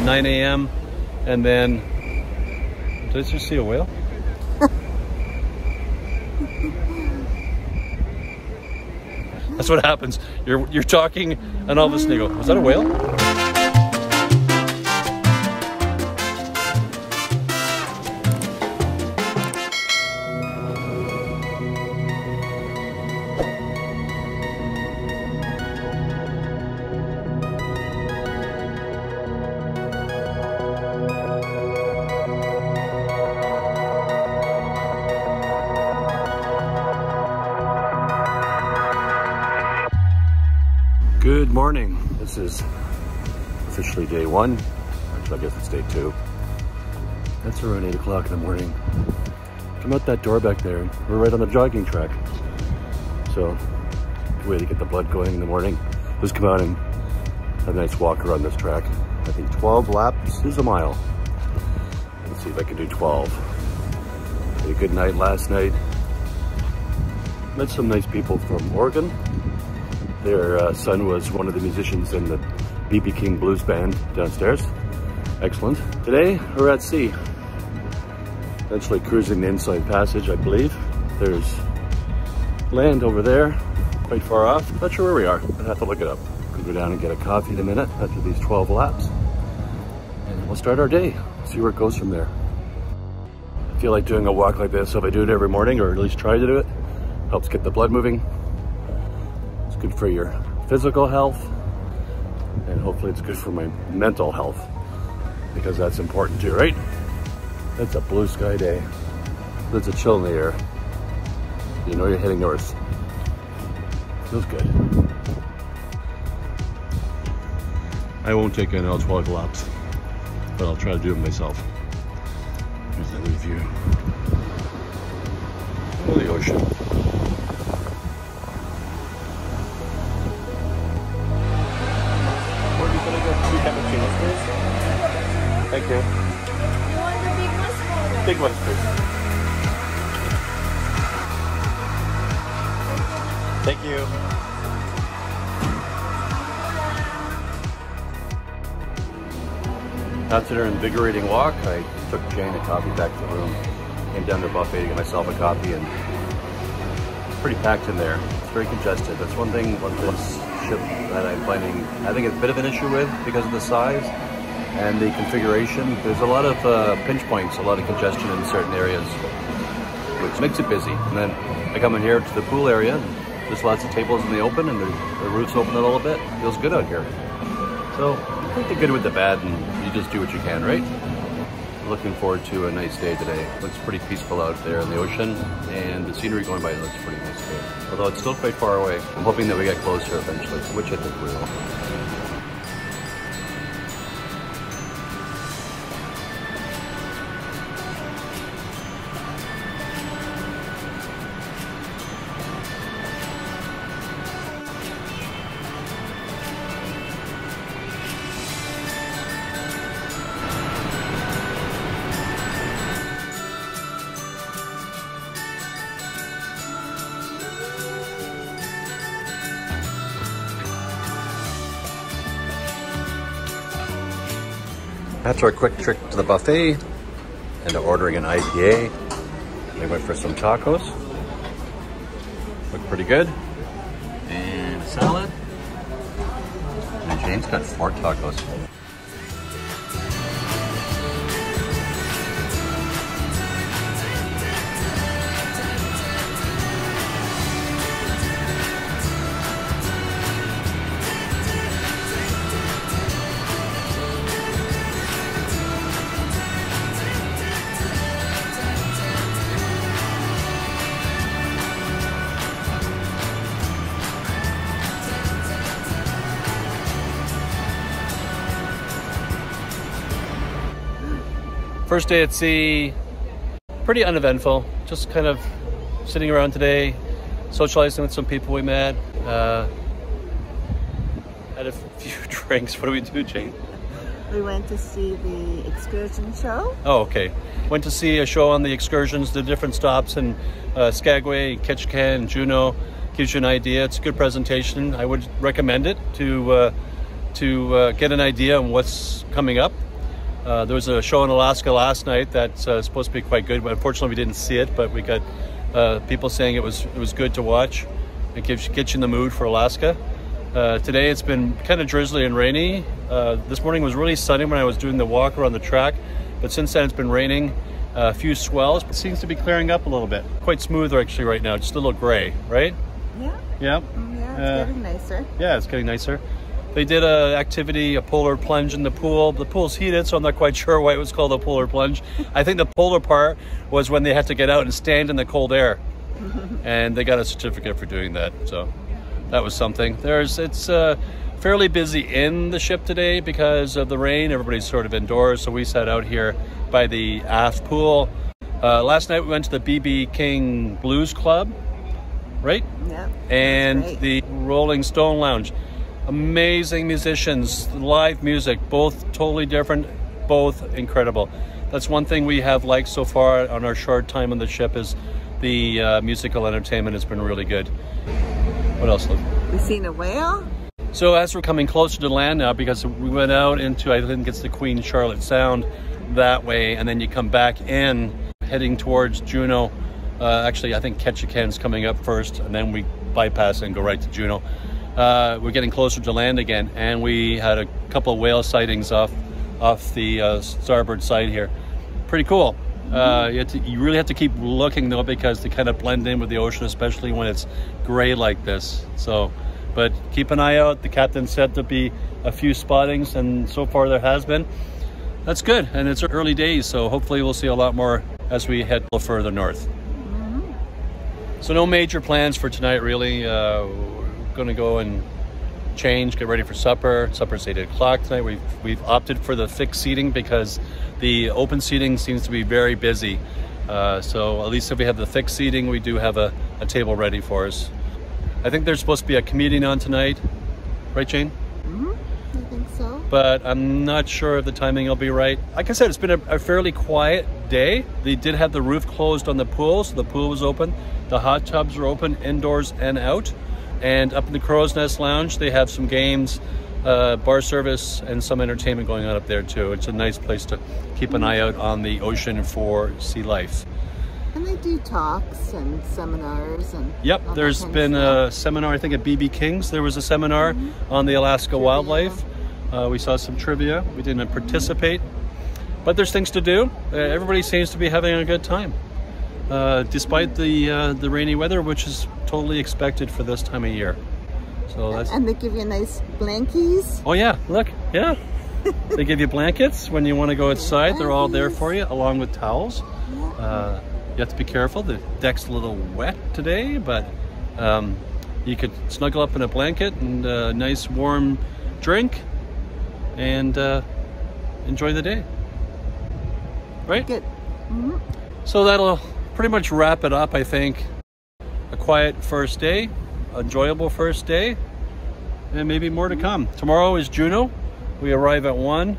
9 a.m. and then, did I just see a whale? That's what happens. You're talking and all of a sudden you go, was that a whale? Good morning. This is officially day one. Actually, I guess it's day two. That's around 8 o'clock in the morning. Come out that door back there. We're right on the jogging track. So, good way to get the blood going in the morning. Just come out and have a nice walk around this track. I think 12 laps is a mile. Let's see if I can do 12. Had a good night last night. Met some nice people from Oregon. Their son was one of the musicians in the B.B. King Blues Band downstairs. Excellent. Today, we're at sea. Eventually cruising the Inside Passage, I believe. There's land over there, quite far off. Not sure where we are. I'd have to look it up. We'll go down and get a coffee in a minute after these 12 laps. And we'll start our day. See where it goes from there. I feel like doing a walk like this, so if I do it every morning, or at least try to do it, helps get the blood moving. Good for your physical health, and hopefully it's good for my mental health, because that's important too, right? That's a blue sky day. There's a chill in the air. You know you're heading north. Feels good. I won't take in all 12 laps, but I'll try to do it myself. Here's that new view. Oh, the ocean. Thank you. You want the big ones or Big ones, please. Thank you. After an invigorating walk, I took Jane a coffee back to the room. Came down to the buffet to get myself a coffee, and it's pretty packed in there. It's very congested. That's one thing about this ship that I'm finding having a bit of an issue with because of the size and the configuration. There's a lot of pinch points, a lot of congestion in certain areas, which makes it busy. And then I come in here to the pool area, and there's lots of tables in the open, and the roof's open a little bit. Feels good out here. So I think the good with the bad, and you just do what you can, right? Looking forward to a nice day today. Looks pretty peaceful out there in the ocean, and the scenery going by looks pretty nice too. Although it's still quite far away. I'm hoping that we get closer eventually, which I think we will. After a quick trip to the buffet and ordering an IPA, we went for some tacos. Looked pretty good. And a salad. And James got 4 tacos. First day at sea, pretty uneventful. Just kind of sitting around today, socializing with some people we met. Had a few drinks. What do we do, Jane? We went to see the excursion show. Oh, okay. Went to see a show on the excursions, the different stops in Skagway, Ketchican, Juneau. Gives you an idea. It's a good presentation. I would recommend it to get an idea on what's coming up. There was a show in Alaska last night that's supposed to be quite good, but unfortunately we didn't see it. But we got people saying it was good to watch. It gets you in the mood for Alaska. Today it's been kind of drizzly and rainy. This morning was really sunny when I was doing the walk around the track, but since then it's been raining. A few swells, but it seems to be clearing up a little bit. Quite smooth actually right now, just a little gray, right? Yeah. Yeah. Yeah, it's getting nicer. Yeah, it's getting nicer. They did a activity, a polar plunge in the pool. The pool's heated, so I'm not quite sure why it was called a polar plunge. I think the polar part was when they had to get out and stand in the cold air. And they got a certificate for doing that, so that was something. It's fairly busy in the ship today because of the rain. Everybody's sort of indoors, so we sat out here by the aft pool. Last night we went to the B.B. King Blues Club, right? Yeah. And the Rolling Stone Lounge. Amazing musicians, live music, both totally different, both incredible. That's one thing we have liked so far on our short time on the ship is the musical entertainment has been really good. What else, Liv? We've seen a whale. So as we're coming closer to land now, because we went out into, I think it's the Queen Charlotte Sound that way, and then you come back in, heading towards Juneau. Actually, I think Ketchican's coming up first, and then we bypass and go right to Juneau. We're getting closer to land again, and we had a couple of whale sightings off the starboard side here. Pretty cool. You really have to keep looking though, because they kind of blend in with the ocean, especially when it's gray like this. So, but keep an eye out. The captain said there'll be a few spottings, and so far there has been. That's good, and it's early days, so hopefully we'll see a lot more as we head a little further north. So no major plans for tonight, really. We're going to go and change, get ready for supper. Supper's 8 o'clock tonight. We've opted for the fixed seating because the open seating seems to be very busy. So at least if we have the fixed seating, we do have a table ready for us. I think there's supposed to be a comedian on tonight, right, Jane? I think so. But I'm not sure if the timing will be right. Like I said, it's been a fairly quiet day. They did have the roof closed on the pool, so the pool was open. The hot tubs are open indoors and out. And up in the Crow's Nest Lounge, they have some games, bar service, and some entertainment going on up there too. It's a nice place to keep an eye out on the ocean for sea life. And they do talks and seminars and yep, there's been a seminar, I think at B.B. King's. There was a seminar on the Alaska wildlife. We saw some trivia. We didn't participate, but there's things to do. Everybody seems to be having a good time, despite the rainy weather, which is totally expected for this time of year. So that's. And they give you nice blankies. Oh yeah, look, yeah. They give you blankets when you want to go outside. They're all there for you, along with towels. You have to be careful. The deck's a little wet today, but you could snuggle up in a blanket and a nice warm drink and enjoy the day. Right? Good. So that'll pretty much wrap it up, I think. A quiet first day, enjoyable first day, and maybe more to come. Tomorrow is Juneau. We arrive at 1,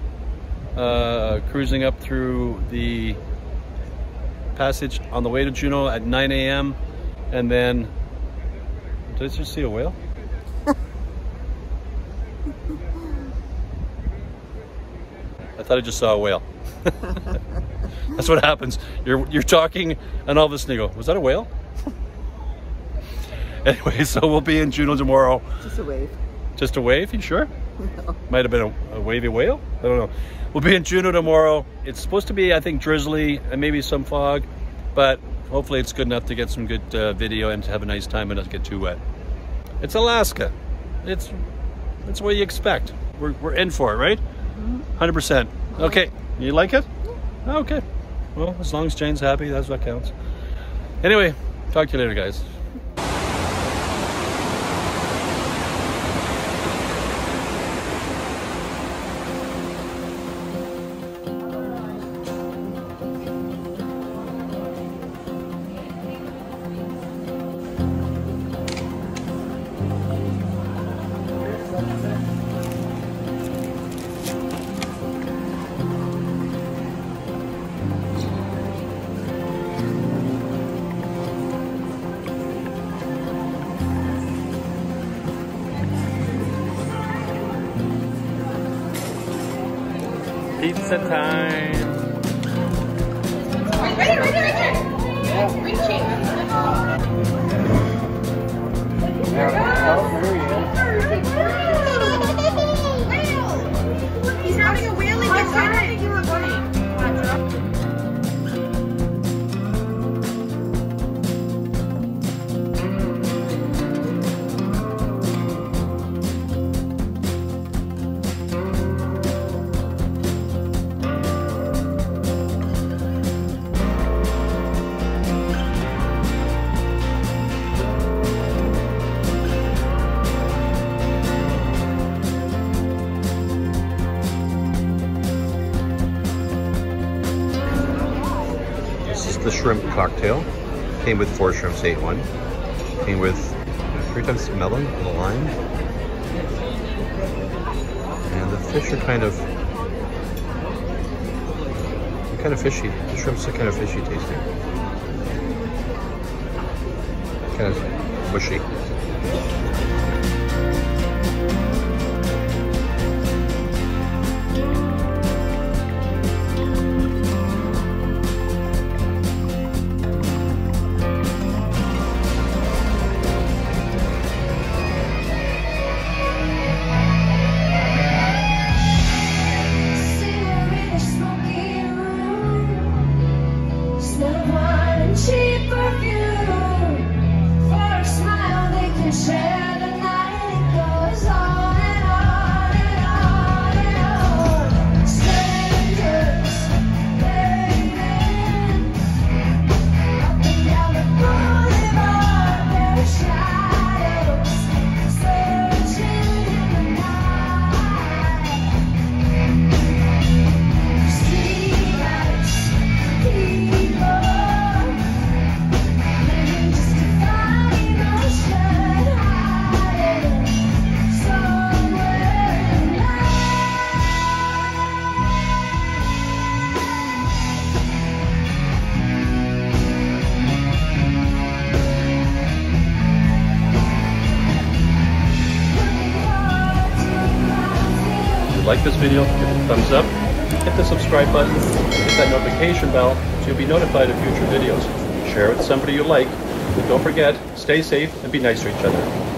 cruising up through the passage on the way to Juneau at 9 a.m. and then, did I just see a whale? I thought I just saw a whale. That's what happens. You're talking and all of a sudden you go, was that a whale? Anyway, so we'll be in Juneau tomorrow. Just a wave. Just a wave, you sure? No. Might have been a wavy whale? I don't know. We'll be in Juneau tomorrow. It's supposed to be, I think, drizzly and maybe some fog, but hopefully it's good enough to get some good video and to have a nice time and not get too wet. It's Alaska. It's what you expect. We're in for it, right? 100%. Okay, you like it? Yeah. Okay. Well, as long as Jane's happy, that's what counts. Anyway, talk to you later, guys. Pizza time. Right there. Yeah. Bring cheese. There he is. He's having a wheelie. He's trying to do a bunny. The shrimp cocktail came with 4 shrimps, ate 1. Came with 3 times melon and a lime. And the fish are kind of fishy. The shrimps are kind of fishy tasting. Kind of mushy. Like this video, give it a thumbs up, hit the subscribe button, hit that notification bell so you'll be notified of future videos. Share it with somebody you like, but don't forget, stay safe and be nice to each other.